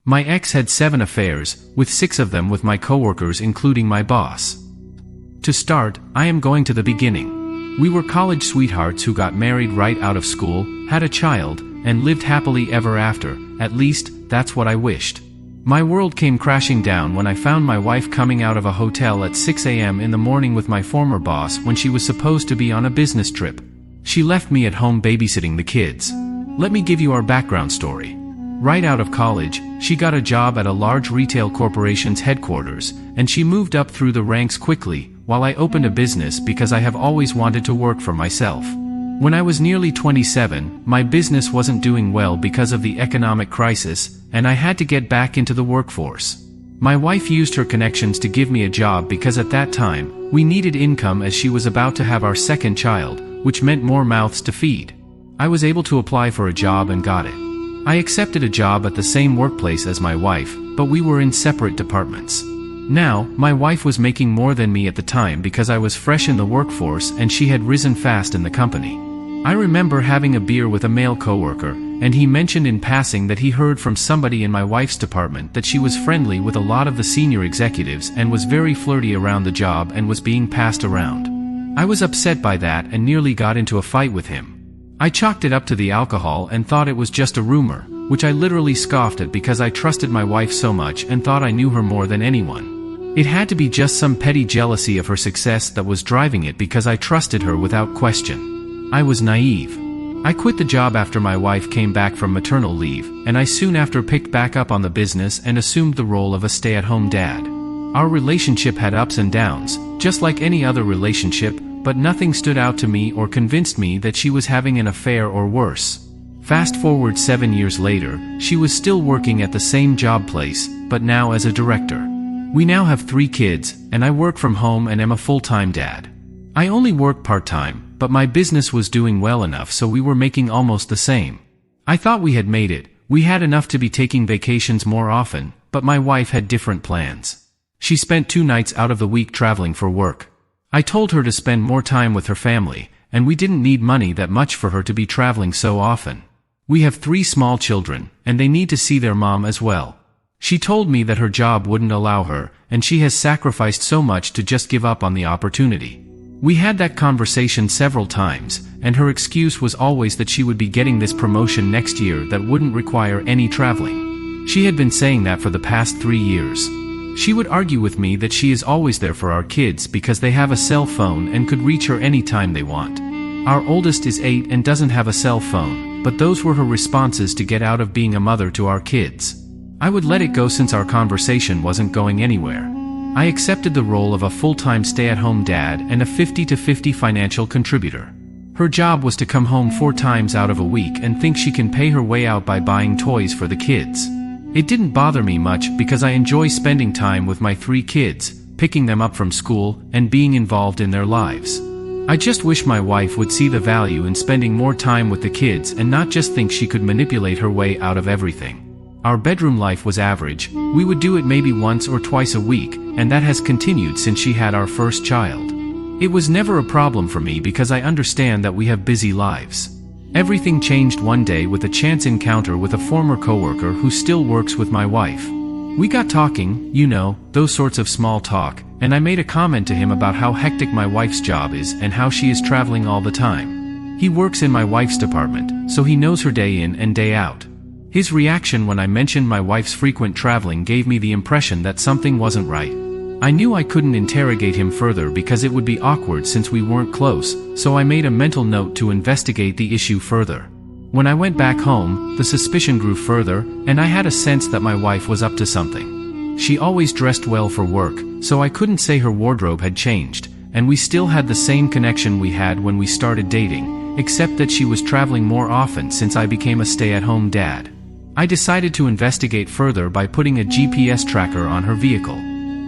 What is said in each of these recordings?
My ex had 7 affairs, with 6 of them with my coworkers including my boss. To start, I am going to the beginning. We were college sweethearts who got married right out of school, had a child, and lived happily ever after. At least, that's what I wished. My world came crashing down when I found my wife coming out of a hotel at 6 a.m. in the morning with my former boss when she was supposed to be on a business trip. She left me at home babysitting the kids. Let me give you our background story. Right out of college, she got a job at a large retail corporation's headquarters, and she moved up through the ranks quickly, while I opened a business because I have always wanted to work for myself. When I was nearly 27, my business wasn't doing well because of the economic crisis, and I had to get back into the workforce. My wife used her connections to give me a job because at that time, we needed income as she was about to have our second child, which meant more mouths to feed. I was able to apply for a job and got it. I accepted a job at the same workplace as my wife, but we were in separate departments. Now, my wife was making more than me at the time because I was fresh in the workforce and she had risen fast in the company. I remember having a beer with a male coworker, and he mentioned in passing that he heard from somebody in my wife's department that she was friendly with a lot of the senior executives and was very flirty around the job and was being passed around. I was upset by that and nearly got into a fight with him. I chalked it up to the alcohol and thought it was just a rumor, which I literally scoffed at because I trusted my wife so much and thought I knew her more than anyone. It had to be just some petty jealousy of her success that was driving it because I trusted her without question. I was naive. I quit the job after my wife came back from maternal leave, and I soon after picked back up on the business and assumed the role of a stay-at-home dad. Our relationship had ups and downs, just like any other relationship, but nothing stood out to me or convinced me that she was having an affair or worse. Fast forward 7 years later, she was still working at the same job place, but now as a director. We now have 3 kids, and I work from home and am a full-time dad. I only work part-time, but my business was doing well enough so we were making almost the same. I thought we had made it, we had enough to be taking vacations more often, but my wife had different plans. She spent 2 nights out of the week traveling for work. I told her to spend more time with her family, and we didn't need money that much for her to be traveling so often. We have 3 small children, and they need to see their mom as well. She told me that her job wouldn't allow her, and she has sacrificed so much to just give up on the opportunity. We had that conversation several times, and her excuse was always that she would be getting this promotion next year that wouldn't require any traveling. She had been saying that for the past 3 years. She would argue with me that she is always there for our kids because they have a cell phone and could reach her anytime they want. Our oldest is 8 and doesn't have a cell phone, but those were her responses to get out of being a mother to our kids. I would let it go since our conversation wasn't going anywhere. I accepted the role of a full-time stay-at-home dad and a 50-50 financial contributor. Her job was to come home 4 times out of a week and think she can pay her way out by buying toys for the kids. It didn't bother me much because I enjoy spending time with my 3 kids, picking them up from school, and being involved in their lives. I just wish my wife would see the value in spending more time with the kids and not just think she could manipulate her way out of everything. Our bedroom life was average, we would do it maybe once or twice a week, and that has continued since she had our first child. It was never a problem for me because I understand that we have busy lives. Everything changed one day with a chance encounter with a former coworker who still works with my wife. We got talking, you know, those sorts of small talk, and I made a comment to him about how hectic my wife's job is and how she is traveling all the time. He works in my wife's department, so he knows her day in and day out. His reaction when I mentioned my wife's frequent traveling gave me the impression that something wasn't right. I knew I couldn't interrogate him further because it would be awkward since we weren't close, so I made a mental note to investigate the issue further. When I went back home, the suspicion grew further, and I had a sense that my wife was up to something. She always dressed well for work, so I couldn't say her wardrobe had changed, and we still had the same connection we had when we started dating, except that she was traveling more often since I became a stay-at-home dad. I decided to investigate further by putting a GPS tracker on her vehicle.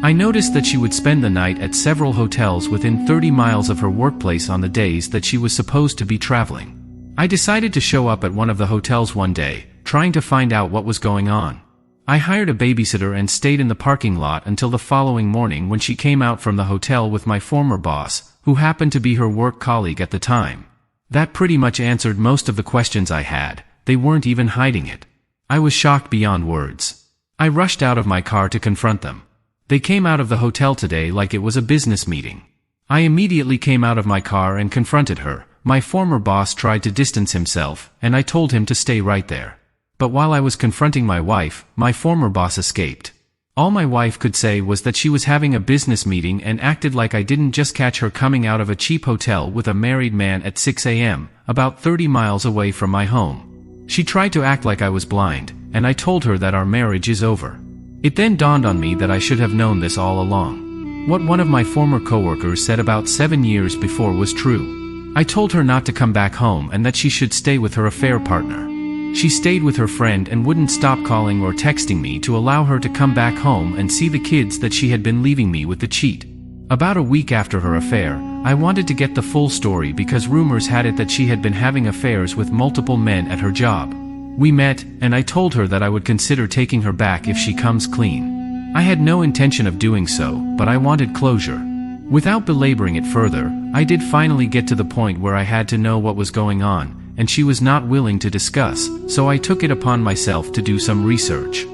I noticed that she would spend the night at several hotels within 30 miles of her workplace on the days that she was supposed to be traveling. I decided to show up at one of the hotels one day, trying to find out what was going on. I hired a babysitter and stayed in the parking lot until the following morning when she came out from the hotel with my former boss, who happened to be her work colleague at the time. That pretty much answered most of the questions I had. They weren't even hiding it. I was shocked beyond words. I rushed out of my car to confront them. They came out of the hotel today like it was a business meeting. I immediately came out of my car and confronted her. My former boss tried to distance himself, and I told him to stay right there. But while I was confronting my wife, my former boss escaped. All my wife could say was that she was having a business meeting and acted like I didn't just catch her coming out of a cheap hotel with a married man at 6 a.m., about 30 miles away from my home. She tried to act like I was blind, and I told her that our marriage is over. It then dawned on me that I should have known this all along. What one of my former coworkers said about 7 years before was true. I told her not to come back home and that she should stay with her affair partner. She stayed with her friend and wouldn't stop calling or texting me to allow her to come back home and see the kids that she had been leaving me with the cheat. About a week after her affair, I wanted to get the full story because rumors had it that she had been having affairs with multiple men at her job. We met, and I told her that I would consider taking her back if she comes clean. I had no intention of doing so, but I wanted closure. Without belaboring it further, I did finally get to the point where I had to know what was going on, and she was not willing to discuss, so I took it upon myself to do some research.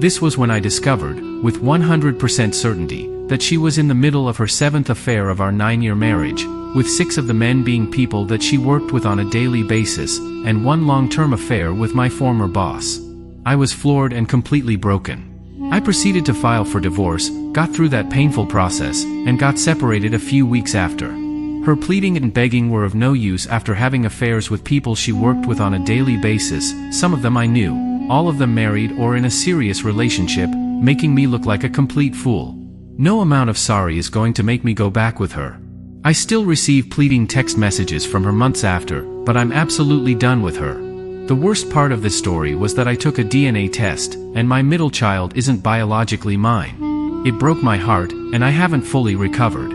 This was when I discovered, with 100% certainty, that she was in the middle of her 7th affair of our 9-year marriage, with 6 of the men being people that she worked with on a daily basis, and 1 long-term affair with my former boss. I was floored and completely broken. I proceeded to file for divorce, got through that painful process, and got separated a few weeks after. Her pleading and begging were of no use after having affairs with people she worked with on a daily basis. Some of them I knew, all of them married or in a serious relationship, making me look like a complete fool. No amount of sorry is going to make me go back with her. I still receive pleading text messages from her months after, but I'm absolutely done with her. The worst part of this story was that I took a DNA test, and my middle child isn't biologically mine. It broke my heart, and I haven't fully recovered.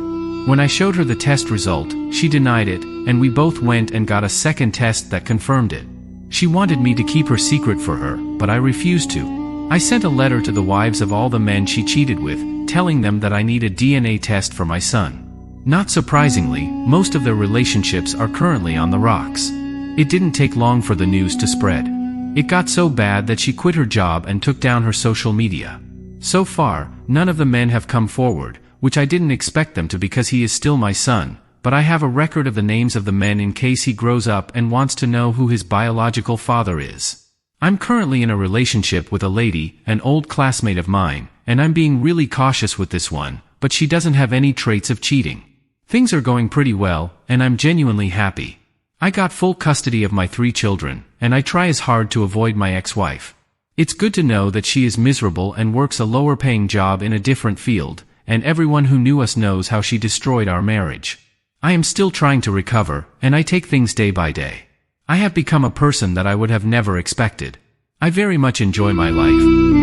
When I showed her the test result, she denied it, and we both went and got a second test that confirmed it. She wanted me to keep her secret for her, but I refused to. I sent a letter to the wives of all the men she cheated with, telling them that I need a DNA test for my son. Not surprisingly, most of their relationships are currently on the rocks. It didn't take long for the news to spread. It got so bad that she quit her job and took down her social media. So far, none of the men have come forward, which I didn't expect them to because he is still my son, but I have a record of the names of the men in case he grows up and wants to know who his biological father is. I'm currently in a relationship with a lady, an old classmate of mine, and I'm being really cautious with this one, but she doesn't have any traits of cheating. Things are going pretty well, and I'm genuinely happy. I got full custody of my 3 children, and I try as hard to avoid my ex-wife. It's good to know that she is miserable and works a lower-paying job in a different field, and everyone who knew us knows how she destroyed our marriage. I am still trying to recover, and I take things day by day. I have become a person that I would have never expected. I very much enjoy my life.